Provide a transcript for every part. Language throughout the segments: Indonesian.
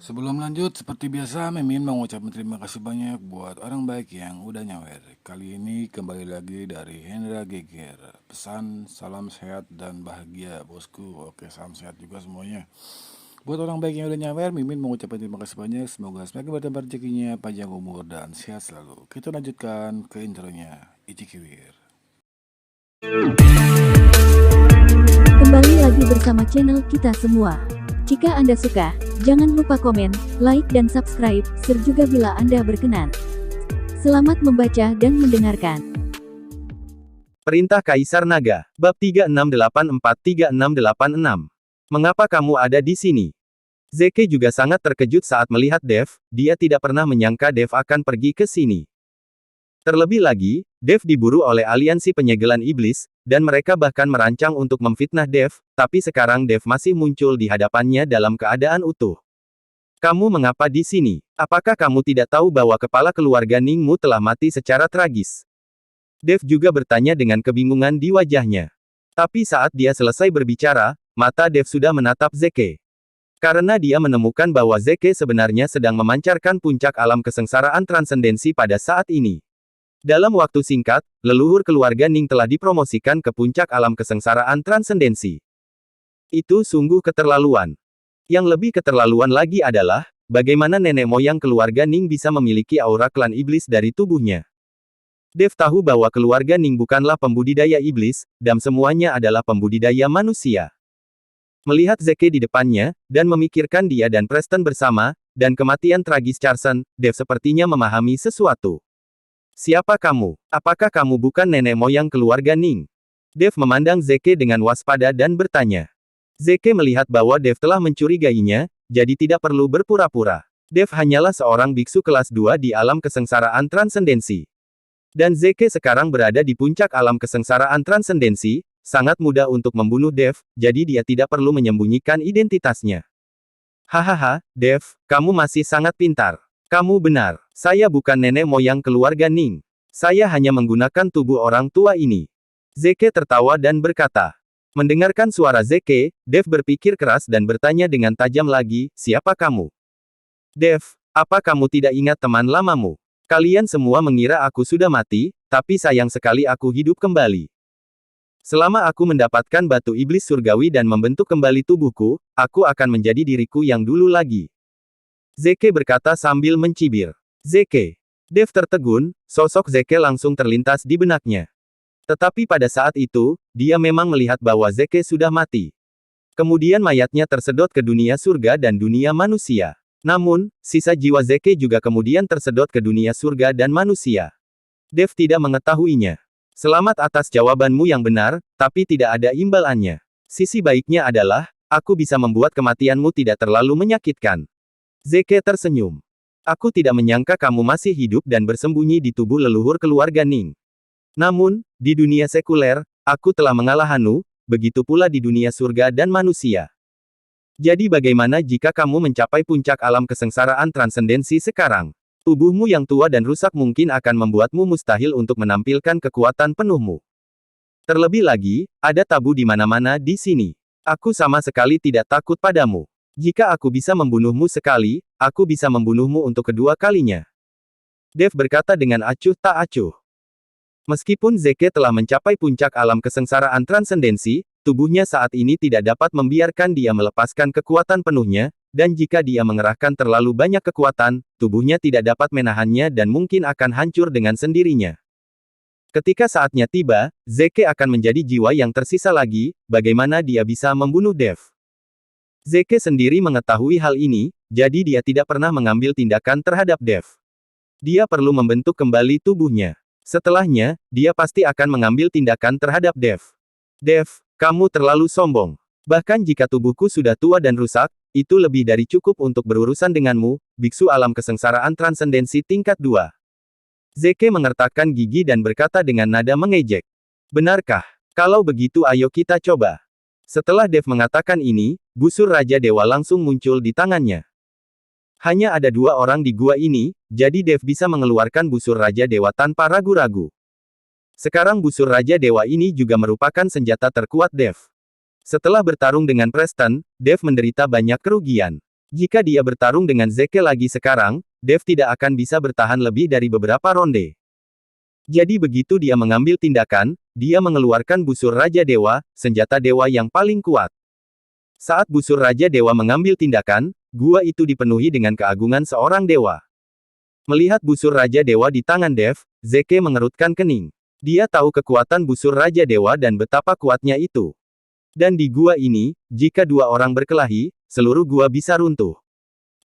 Sebelum lanjut, seperti biasa, Mimin mau ngucapin terima kasih banyak buat orang baik yang udah nyawer. Kali ini kembali lagi dari Hendra Geger. Pesan, salam sehat dan bahagia, bosku. Oke, salam sehat juga semuanya. Buat orang baik yang udah nyawer, Mimin mau ngucapin terima kasih banyak. Semoga semakin bertambah rezekinya, panjang umur, dan sehat selalu. Kita lanjutkan ke intronya. Ichikiwir. Kembali lagi bersama channel kita semua. Jika Anda suka, jangan lupa komen, like dan subscribe, share juga bila Anda berkenan. Selamat membaca dan mendengarkan. Perintah Kaisar Naga, Bab 3684-3686. Mengapa kamu ada di sini? Zeke juga sangat terkejut saat melihat Dev, dia tidak pernah menyangka Dev akan pergi ke sini. Terlebih lagi, Dev diburu oleh aliansi penyegelan iblis, dan mereka bahkan merancang untuk memfitnah Dev, tapi sekarang Dev masih muncul di hadapannya dalam keadaan utuh. Kamu mengapa di sini? Apakah kamu tidak tahu bahwa kepala keluarga Ningmu telah mati secara tragis? Dev juga bertanya dengan kebingungan di wajahnya. Tapi saat dia selesai berbicara, mata Dev sudah menatap Zeke. Karena dia menemukan bahwa Zeke sebenarnya sedang memancarkan puncak alam kesengsaraan transendensi pada saat ini. Dalam waktu singkat, leluhur keluarga Ning telah dipromosikan ke puncak alam kesengsaraan transendensi. Itu sungguh keterlaluan. Yang lebih keterlaluan lagi adalah, bagaimana nenek moyang keluarga Ning bisa memiliki aura klan iblis dari tubuhnya. Dev tahu bahwa keluarga Ning bukanlah pembudidaya iblis, dan semuanya adalah pembudidaya manusia. Melihat Zeke di depannya, dan memikirkan dia dan Preston bersama, dan kematian tragis Charson, Dev sepertinya memahami sesuatu. Siapa kamu? Apakah kamu bukan nenek moyang keluarga Ning? Dev memandang Zeke dengan waspada dan bertanya. Zeke melihat bahwa Dev telah mencurigainya, jadi tidak perlu berpura-pura. Dev hanyalah seorang biksu kelas 2 di alam kesengsaraan transendensi. Dan Zeke sekarang berada di puncak alam kesengsaraan transendensi, sangat mudah untuk membunuh Dev, jadi dia tidak perlu menyembunyikan identitasnya. Hahaha, Dev, kamu masih sangat pintar. Kamu benar, saya bukan nenek moyang keluarga Ning. Saya hanya menggunakan tubuh orang tua ini. Zeke tertawa dan berkata. Mendengarkan suara Zeke, Dev berpikir keras dan bertanya dengan tajam lagi, siapa kamu? Dev, apa kamu tidak ingat teman lamamu? Kalian semua mengira aku sudah mati, tapi sayang sekali aku hidup kembali. Selama aku mendapatkan batu iblis surgawi dan membentuk kembali tubuhku, aku akan menjadi diriku yang dulu lagi. Zeke berkata sambil mencibir. Zeke. Dev tertegun, sosok Zeke langsung terlintas di benaknya. Tetapi pada saat itu, dia memang melihat bahwa Zeke sudah mati. Kemudian mayatnya tersedot ke dunia surga dan dunia manusia. Namun, sisa jiwa Zeke juga kemudian tersedot ke dunia surga dan manusia. Dev tidak mengetahuinya. Selamat atas jawabanmu yang benar, tapi tidak ada imbalannya. Sisi baiknya adalah, aku bisa membuat kematianmu tidak terlalu menyakitkan. Zeke tersenyum. Aku tidak menyangka kamu masih hidup dan bersembunyi di tubuh leluhur keluarga Ning. Namun, di dunia sekuler, aku telah mengalahkanmu, begitu pula di dunia surga dan manusia. Jadi bagaimana jika kamu mencapai puncak alam kesengsaraan transendensi sekarang? Tubuhmu yang tua dan rusak mungkin akan membuatmu mustahil untuk menampilkan kekuatan penuhmu. Terlebih lagi, ada tabu di mana-mana di sini. Aku sama sekali tidak takut padamu. Jika aku bisa membunuhmu sekali, aku bisa membunuhmu untuk kedua kalinya. Dev berkata dengan acuh tak acuh. Meskipun Zeke telah mencapai puncak alam kesengsaraan transendensi, tubuhnya saat ini tidak dapat membiarkan dia melepaskan kekuatan penuhnya, dan jika dia mengerahkan terlalu banyak kekuatan, tubuhnya tidak dapat menahannya dan mungkin akan hancur dengan sendirinya. Ketika saatnya tiba, Zeke akan menjadi jiwa yang tersisa lagi, bagaimana dia bisa membunuh Dev? Zeke sendiri mengetahui hal ini, jadi dia tidak pernah mengambil tindakan terhadap Dev. Dia perlu membentuk kembali tubuhnya. Setelahnya, dia pasti akan mengambil tindakan terhadap Dev. Dev, kamu terlalu sombong. Bahkan jika tubuhku sudah tua dan rusak, itu lebih dari cukup untuk berurusan denganmu, biksu alam kesengsaraan transendensi tingkat 2. Zeke mengertakkan gigi dan berkata dengan nada mengejek. Benarkah? Kalau begitu ayo kita coba. Setelah Dev mengatakan ini, busur Raja Dewa langsung muncul di tangannya. Hanya ada 2 orang di gua ini, jadi Dev bisa mengeluarkan busur Raja Dewa tanpa ragu-ragu. Sekarang busur Raja Dewa ini juga merupakan senjata terkuat Dev. Setelah bertarung dengan Preston, Dev menderita banyak kerugian. Jika dia bertarung dengan Zeke lagi sekarang, Dev tidak akan bisa bertahan lebih dari beberapa ronde. Jadi begitu dia mengambil tindakan, dia mengeluarkan busur Raja Dewa, senjata dewa yang paling kuat. Saat busur Raja Dewa mengambil tindakan, gua itu dipenuhi dengan keagungan seorang dewa. Melihat busur Raja Dewa di tangan Dev, Zeke mengerutkan kening. Dia tahu kekuatan busur Raja Dewa dan betapa kuatnya itu. Dan di gua ini, jika dua orang berkelahi, seluruh gua bisa runtuh.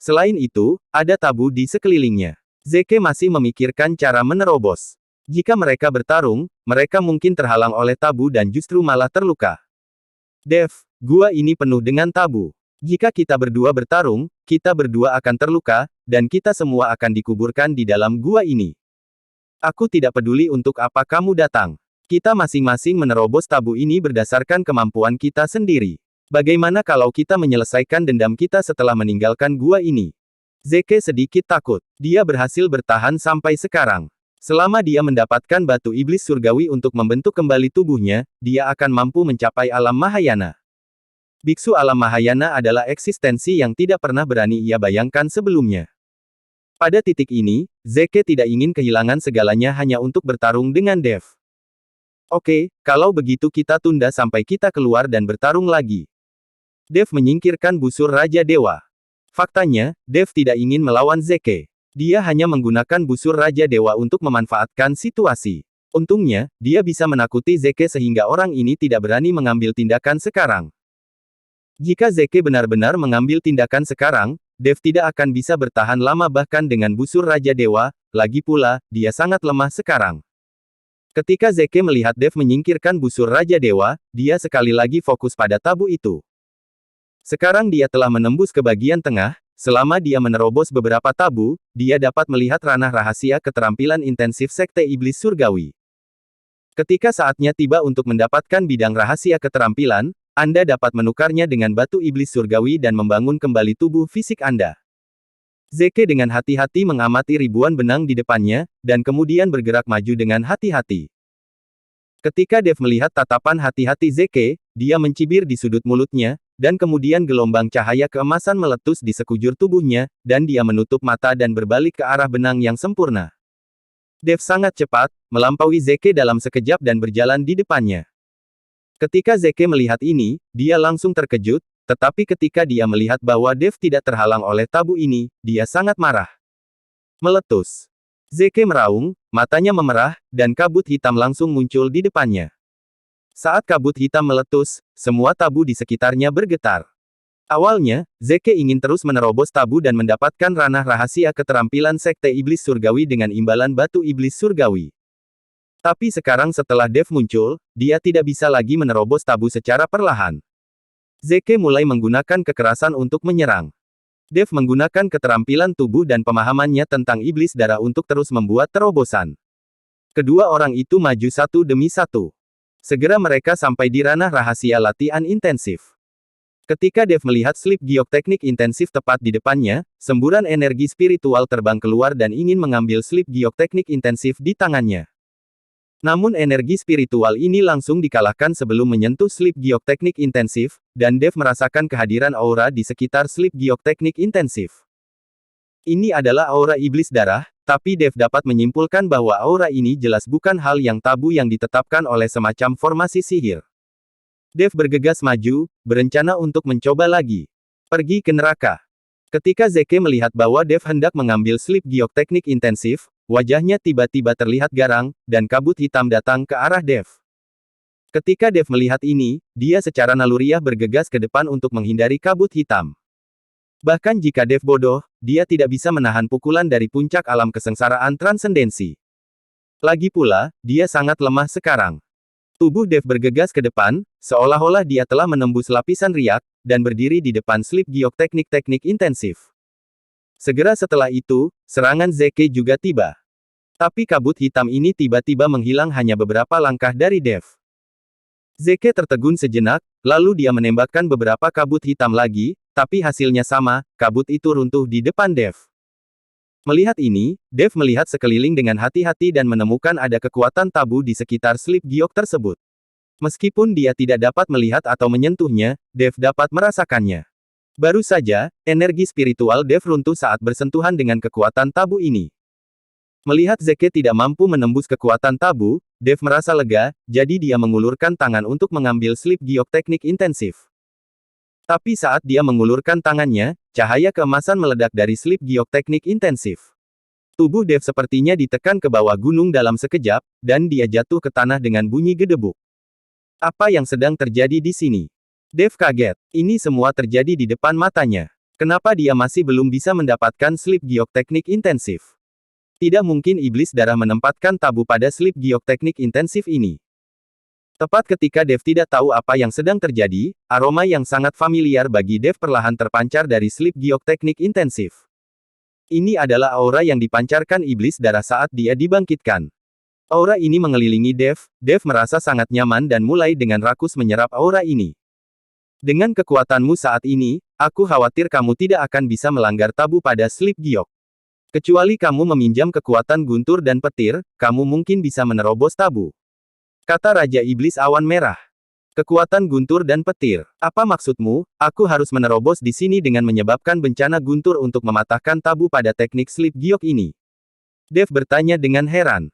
Selain itu, ada tabu di sekelilingnya. Zeke masih memikirkan cara menerobos. Jika mereka bertarung, mereka mungkin terhalang oleh tabu dan justru malah terluka. Dev, gua ini penuh dengan tabu. Jika kita berdua bertarung, kita berdua akan terluka, dan kita semua akan dikuburkan di dalam gua ini. Aku tidak peduli untuk apa kamu datang. Kita masing-masing menerobos tabu ini berdasarkan kemampuan kita sendiri. Bagaimana kalau kita menyelesaikan dendam kita setelah meninggalkan gua ini? Zeke sedikit takut. Dia berhasil bertahan sampai sekarang. Selama dia mendapatkan batu iblis surgawi untuk membentuk kembali tubuhnya, dia akan mampu mencapai alam Mahayana. Biksu alam Mahayana adalah eksistensi yang tidak pernah berani ia bayangkan sebelumnya. Pada titik ini, Zeke tidak ingin kehilangan segalanya hanya untuk bertarung dengan Dev. Oke, kalau begitu kita tunda sampai kita keluar dan bertarung lagi. Dev menyingkirkan busur Raja Dewa. Faktanya, Dev tidak ingin melawan Zeke. Dia hanya menggunakan busur Raja Dewa untuk memanfaatkan situasi. Untungnya, dia bisa menakuti Zeke sehingga orang ini tidak berani mengambil tindakan sekarang. Jika Zeke benar-benar mengambil tindakan sekarang, Dev tidak akan bisa bertahan lama bahkan dengan busur Raja Dewa, lagi pula, dia sangat lemah sekarang. Ketika Zeke melihat Dev menyingkirkan busur Raja Dewa, dia sekali lagi fokus pada tabu itu. Sekarang dia telah menembus ke bagian tengah, selama dia menerobos beberapa tabu, dia dapat melihat ranah rahasia keterampilan intensif Sekte Iblis Surgawi. Ketika saatnya tiba untuk mendapatkan bidang rahasia keterampilan, Anda dapat menukarnya dengan batu iblis surgawi dan membangun kembali tubuh fisik Anda. Zeke dengan hati-hati mengamati ribuan benang di depannya, dan kemudian bergerak maju dengan hati-hati. Ketika Dev melihat tatapan hati-hati Zeke, dia mencibir di sudut mulutnya, dan kemudian gelombang cahaya keemasan meletus di sekujur tubuhnya, dan dia menutup mata dan berbalik ke arah benang yang sempurna. Dev sangat cepat, melampaui Zeke dalam sekejap dan berjalan di depannya. Ketika Zeke melihat ini, dia langsung terkejut, tetapi ketika dia melihat bahwa Dev tidak terhalang oleh tabu ini, dia sangat marah. Meletus. Zeke meraung, matanya memerah, dan kabut hitam langsung muncul di depannya. Saat kabut hitam meletus, semua tabu di sekitarnya bergetar. Awalnya, Zeke ingin terus menerobos tabu dan mendapatkan ranah rahasia keterampilan Sekte Iblis Surgawi dengan imbalan batu iblis surgawi. Tapi sekarang setelah Dev muncul, dia tidak bisa lagi menerobos tabu secara perlahan. Zeke mulai menggunakan kekerasan untuk menyerang. Dev menggunakan keterampilan tubuh dan pemahamannya tentang iblis darah untuk terus membuat terobosan. Kedua orang itu maju satu demi satu. Segera mereka sampai di ranah rahasia latihan intensif. Ketika Dev melihat slip giok teknik intensif tepat di depannya, semburan energi spiritual terbang keluar dan ingin mengambil slip giok teknik intensif di tangannya. Namun energi spiritual ini langsung dikalahkan sebelum menyentuh slip giok teknik intensif, dan Dev merasakan kehadiran aura di sekitar slip giok teknik intensif. Ini adalah aura iblis darah, tapi Dev dapat menyimpulkan bahwa aura ini jelas bukan hal yang tabu yang ditetapkan oleh semacam formasi sihir. Dev bergegas maju, berencana untuk mencoba lagi. Pergi ke neraka. Ketika Zeke melihat bahwa Dev hendak mengambil slip giok teknik intensif, wajahnya tiba-tiba terlihat garang, dan kabut hitam datang ke arah Dev. Ketika Dev melihat ini, dia secara naluriah bergegas ke depan untuk menghindari kabut hitam. Bahkan jika Dev bodoh, dia tidak bisa menahan pukulan dari puncak alam kesengsaraan transendensi. Lagi pula, dia sangat lemah sekarang. Tubuh Dev bergegas ke depan, seolah-olah dia telah menembus lapisan riak, dan berdiri di depan slip giok teknik-teknik intensif. Segera setelah itu, serangan Zeke juga tiba. Tapi kabut hitam ini tiba-tiba menghilang hanya beberapa langkah dari Dev. Zeke tertegun sejenak, lalu dia menembakkan beberapa kabut hitam lagi, tapi hasilnya sama, kabut itu runtuh di depan Dev. Melihat ini, Dev melihat sekeliling dengan hati-hati dan menemukan ada kekuatan tabu di sekitar slip giok tersebut. Meskipun dia tidak dapat melihat atau menyentuhnya, Dev dapat merasakannya. Baru saja, energi spiritual Dev runtuh saat bersentuhan dengan kekuatan tabu ini. Melihat Zeke tidak mampu menembus kekuatan tabu, Dev merasa lega, jadi dia mengulurkan tangan untuk mengambil slip giok teknik intensif. Tapi saat dia mengulurkan tangannya, cahaya keemasan meledak dari slip giok teknik intensif. Tubuh Dev sepertinya ditekan ke bawah gunung dalam sekejap, dan dia jatuh ke tanah dengan bunyi gedebuk. Apa yang sedang terjadi di sini? Dev kaget. Ini semua terjadi di depan matanya. Kenapa dia masih belum bisa mendapatkan slip giok teknik intensif? Tidak mungkin iblis darah menempatkan tabu pada slip giok teknik intensif ini. Tepat ketika Dev tidak tahu apa yang sedang terjadi, aroma yang sangat familiar bagi Dev perlahan terpancar dari slip giok teknik intensif. Ini adalah aura yang dipancarkan iblis darah saat dia dibangkitkan. Aura ini mengelilingi Dev. Dev merasa sangat nyaman dan mulai dengan rakus menyerap aura ini. Dengan kekuatanmu saat ini, aku khawatir kamu tidak akan bisa melanggar tabu pada slip giok. Kecuali kamu meminjam kekuatan guntur dan petir, kamu mungkin bisa menerobos tabu. Kata Raja Iblis Awan Merah. Kekuatan guntur dan petir. Apa maksudmu? Aku harus menerobos di sini dengan menyebabkan bencana guntur untuk mematahkan tabu pada teknik slip giok ini. Dev bertanya dengan heran.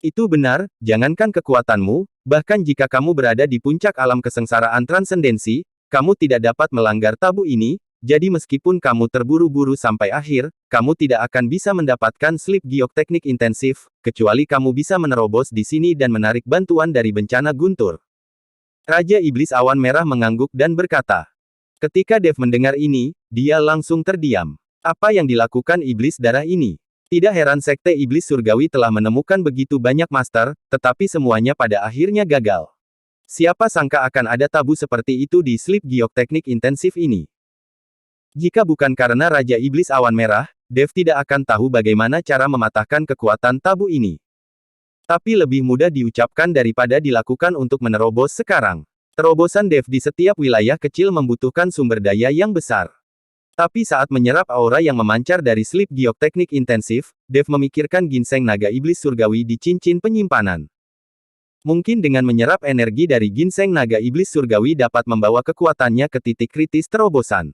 Itu benar, jangankan kekuatanmu, bahkan jika kamu berada di puncak alam kesengsaraan transendensi, kamu tidak dapat melanggar tabu ini, jadi meskipun kamu terburu-buru sampai akhir, kamu tidak akan bisa mendapatkan slip giok teknik intensif, kecuali kamu bisa menerobos di sini dan menarik bantuan dari bencana guntur. Raja Iblis Awan Merah mengangguk dan berkata. Ketika Dev mendengar ini, dia langsung terdiam. Apa yang dilakukan iblis darah ini? Tidak heran Sekte Iblis Surgawi telah menemukan begitu banyak master, tetapi semuanya pada akhirnya gagal. Siapa sangka akan ada tabu seperti itu di slip giok teknik intensif ini? Jika bukan karena Raja Iblis Awan Merah, Dev tidak akan tahu bagaimana cara mematahkan kekuatan tabu ini. Tapi lebih mudah diucapkan daripada dilakukan untuk menerobos sekarang. Terobosan Dev di setiap wilayah kecil membutuhkan sumber daya yang besar. Tapi saat menyerap aura yang memancar dari slip giok teknik intensif, Dev memikirkan ginseng naga iblis surgawi di cincin penyimpanan. Mungkin dengan menyerap energi dari ginseng naga iblis surgawi dapat membawa kekuatannya ke titik kritis terobosan.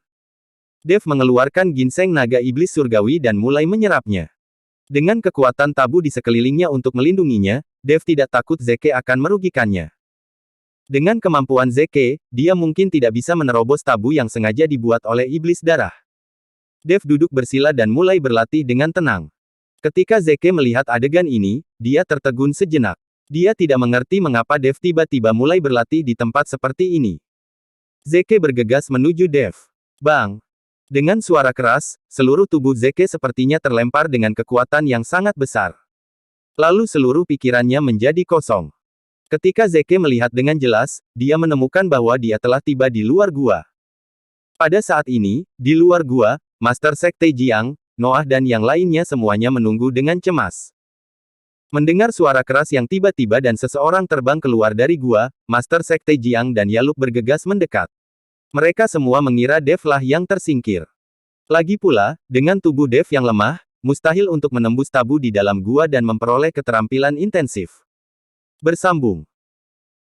Dev mengeluarkan ginseng naga iblis surgawi dan mulai menyerapnya. Dengan kekuatan tabu di sekelilingnya untuk melindunginya, Dev tidak takut Zeke akan merugikannya. Dengan kemampuan Zeke, dia mungkin tidak bisa menerobos tabu yang sengaja dibuat oleh iblis darah. Dev duduk bersila dan mulai berlatih dengan tenang. Ketika Zeke melihat adegan ini, dia tertegun sejenak. Dia tidak mengerti mengapa Dev tiba-tiba mulai berlatih di tempat seperti ini. Zeke bergegas menuju Dev. Bang! Dengan suara keras, seluruh tubuh Zeke sepertinya terlempar dengan kekuatan yang sangat besar. Lalu seluruh pikirannya menjadi kosong. Ketika Zeke melihat dengan jelas, dia menemukan bahwa dia telah tiba di luar gua. Pada saat ini, di luar gua, Master Sekte Jiang, Noah dan yang lainnya semuanya menunggu dengan cemas. Mendengar suara keras yang tiba-tiba dan seseorang terbang keluar dari gua, Master Sekte Jiang dan Yaluk bergegas mendekat. Mereka semua mengira Dev lah yang tersingkir. Lagi pula, dengan tubuh Dev yang lemah, mustahil untuk menembus tabu di dalam gua dan memperoleh keterampilan intensif. Bersambung.